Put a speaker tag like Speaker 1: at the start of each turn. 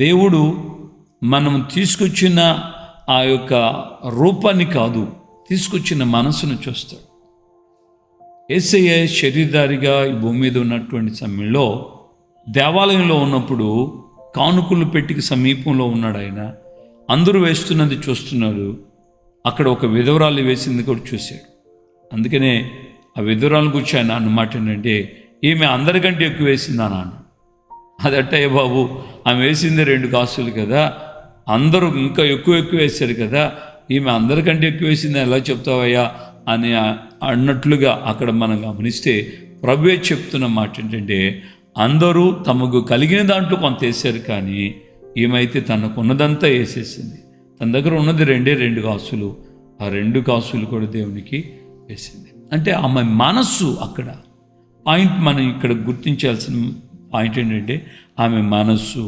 Speaker 1: దేవుడు మనం తీసుకొచ్చిన ఆ యొక్క రూపాన్ని కాదు, తీసుకొచ్చిన మనసును చూస్తాడు. యేసయ్య శరీరధారిగా ఈ భూమి మీద ఉన్నటువంటి సమయంలో దేవాలయంలో ఉన్నప్పుడు కానుకలు పెట్టికి సమీపంలో ఉన్నాడు ఆయన. అందరూ వేస్తున్నది చూస్తున్నాడు. అక్కడ ఒక విధవరాలు వేసింది కూడా చూశాడు. అందుకనే ఆ విధవరాలను గురించి ఆయన అన్నమాట ఏంటంటే, ఈమె అందరికంటే ఎక్కువ వేసిందా నాన్న. అదట్టయ్య బాబు, ఆమె వేసింది 2 కాసులు కదా, అందరూ ఇంకా ఎక్కువ వేశారు కదా, ఈమె అందరికంటే ఎక్కువ వేసింది ఎలా చెప్తావయ్యా అని అన్నట్లుగా అక్కడ మనం గమనిస్తే ప్రభువే చెప్తున్న మాట ఏంటంటే, అందరూ తమకు కలిగిన దాంట్లో కొంత వేశారు, కానీ ఈమెయితే తనకున్నదంతా వేసేసింది. తన దగ్గర ఉన్నది 2 కాసులు, ఆ 2 కాసులు కూడా దేవునికి వేసింది. అంటే ఆమె మనస్సు అక్కడ పాయింట్. మనం ఇక్కడ గుర్తించాల్సిన పాయింట్ ఏంటంటే ఆమె మనస్సు